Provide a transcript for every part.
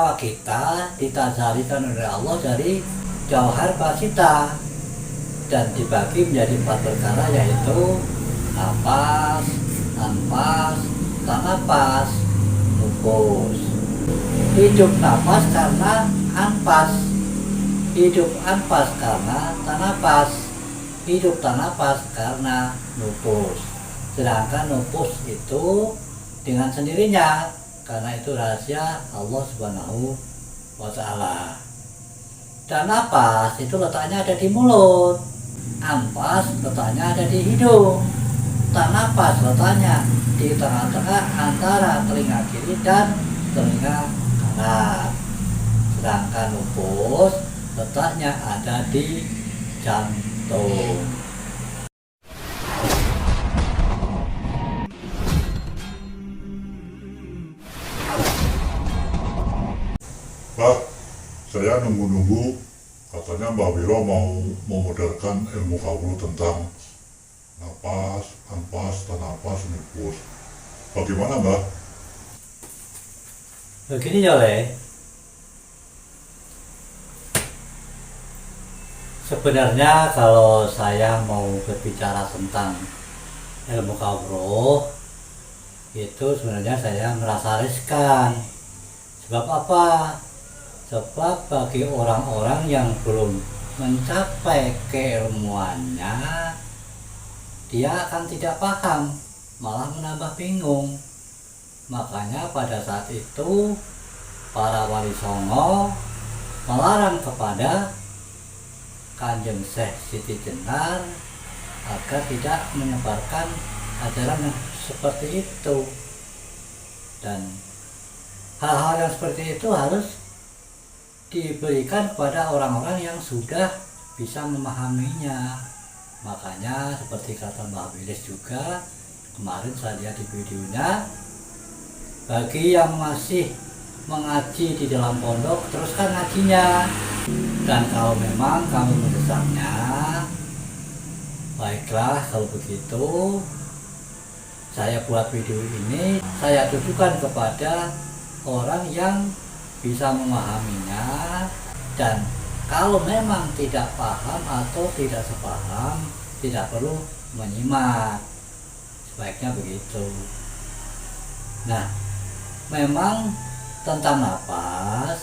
nyawa kita ditazarikan oleh Allah dari jauhar basita dan dibagi menjadi 4 perkara, yaitu napas, anfas, tanapas, nufus. Hidup napas karena anfas, hidup anfas karena tanapas, hidup tanapas karena nufus. Sedangkan nufus itu dengan sendirinya, karena itu rahasia Allah Subhanahu wa Ta'ala. Dan napas itu letaknya ada di mulut, anfas letaknya ada di hidung, tanapas letaknya di tengah-tengah antara telinga kiri dan telinga kanan. Sedangkan nufus letaknya ada di jantung. Pak, saya nunggu-nunggu katanya Mbak Wiro mau memoderkan ilmu kabul tentang napas, anfas, tanapas, nufus. Bagaimana Mbak? Begini ya Le, sebenarnya kalau saya mau berbicara tentang ilmu kabul itu sebenarnya saya merasa riskan. Sebab apa? Sebab bagi orang-orang yang belum mencapai keilmuannya, dia akan tidak paham, malah menambah bingung. Makanya pada saat itu para wali songo melarang kepada Kanjeng Syekh Siti Jenar agar tidak menyebarkan ajaran yang seperti itu. Dan hal-hal yang seperti itu harus diberikan kepada orang-orang yang sudah bisa memahaminya. Makanya seperti kata Mbak Wilis juga kemarin saya lihat di videonya, bagi yang masih mengaji di dalam pondok, teruskan ngajinya. Dan kalau memang kamu mendesaknya, baiklah, kalau begitu saya buat video ini, saya tujukan kepada orang yang bisa memahaminya. Dan kalau memang tidak paham atau tidak sepaham, tidak perlu menyimak, sebaiknya begitu. Nah, memang tentang napas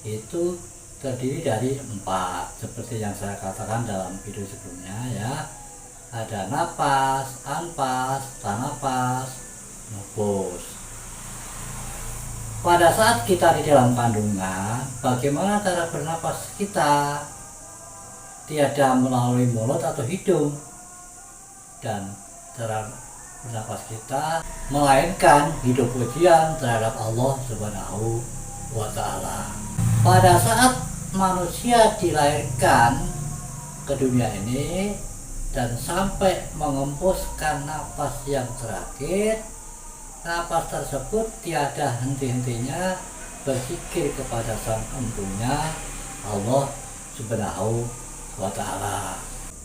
itu terdiri dari 4, seperti yang saya katakan dalam video sebelumnya ya. Ada napas, anfas, tanapas, nufus. Pada saat kita di dalam kandungan, bagaimana cara bernapas kita? Tiada melalui mulut atau hidung. Dan cara bernapas kita melainkan hidup pujian terhadap Allah Subhanahu wa Ta'ala. Pada saat manusia dilahirkan ke dunia ini dan sampai mengembuskan napas yang terakhir, napas tersebut tiada henti-hentinya berzikir kepada Sang Empunya Allah Subhanahu wa Ta'ala.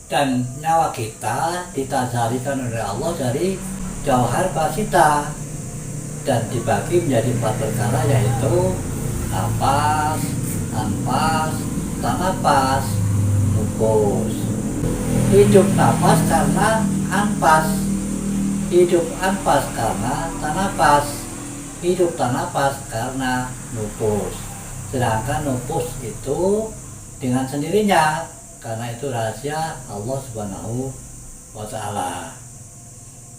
Dan nyawa kita ditazarikan oleh Allah dari jauhar basita dan dibagi menjadi 4 perkara, yaitu napas, anfas, tanapas, nufus. Hidup napas karena anfas, hidup anfas karena tanapas, hidup tanapas karena nufus. Sedangkan nufus itu dengan sendirinya, karena itu rahasia Allah Subhanahu wa Ta'ala.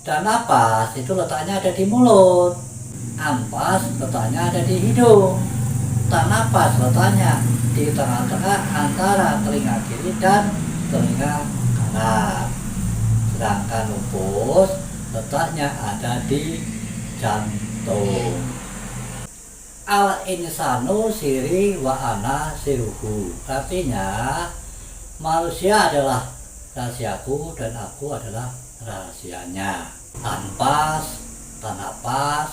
Dan napas itu letaknya ada di mulut, anfas letaknya ada di hidung, tanapas letaknya di tengah-tengah antara telinga kiri dan telinga kanan. Sedangkan nufus letaknya ada di jantung. Al insanu siri wa ana siruhu, artinya manusia adalah rahasiaku dan aku adalah rahasianya. Anfas, tanapas,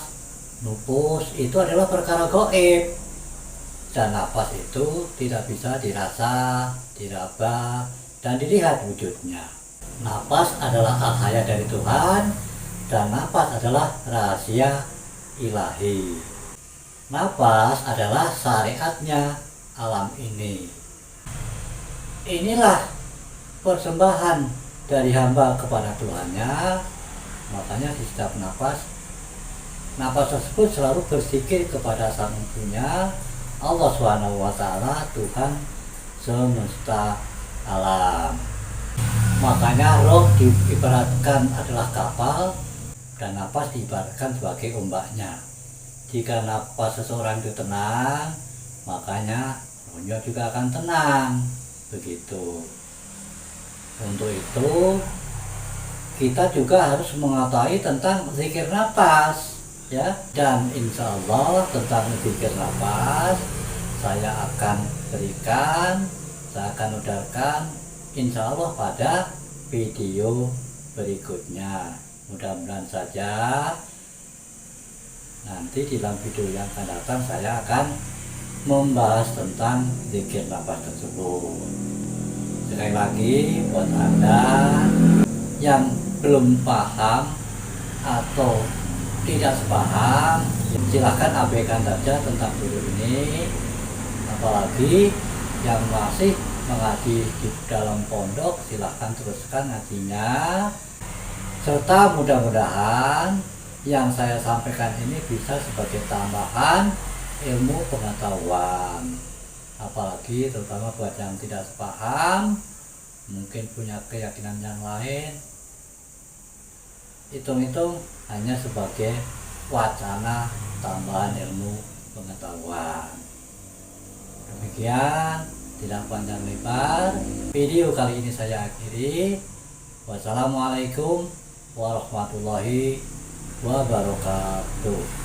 nufus itu adalah perkara gaib, dan napas itu tidak bisa dirasa, diraba, dan dilihat wujudnya. Napas adalah al-haya dari Tuhan, dan napas adalah rahasia ilahi. Napas adalah syariatnya alam ini. Inilah persembahan dari hamba kepada Tuhannya. Makanya di setiap napas tersebut selalu berzikir kepada Sang Empunya Allah Subhanahu wa Ta'ala, Tuhan semesta alam. Makanya roh diibaratkan adalah kapal dan napas diibaratkan sebagai ombaknya. Jika napas seseorang itu tenang, makanya rohnya juga akan tenang. Begitu. Untuk itu kita juga harus mengetahui tentang zikir napas, ya. Dan insya Allah tentang zikir napas saya akan berikan, saya akan udarkan insya Allah pada video berikutnya. Mudah-mudahan saja nanti di dalam video yang akan datang saya akan membahas tentang zikir napas tersebut. Sekali lagi buat Anda yang belum paham atau tidak sepaham, silahkan abaikan saja tentang video ini. Apalagi yang masih mengaji di dalam pondok, silahkan teruskan ngajinya. Serta mudah-mudahan yang saya sampaikan ini bisa sebagai tambahan ilmu pengetahuan. Apalagi terutama buat yang tidak sepaham, mungkin punya keyakinan yang lain, hitung-hitung hanya sebagai wacana tambahan ilmu pengetahuan. Demikian, tidak panjang lebar, video kali ini saya akhiri. Wassalamualaikum warahmatullahi wabarakatuh.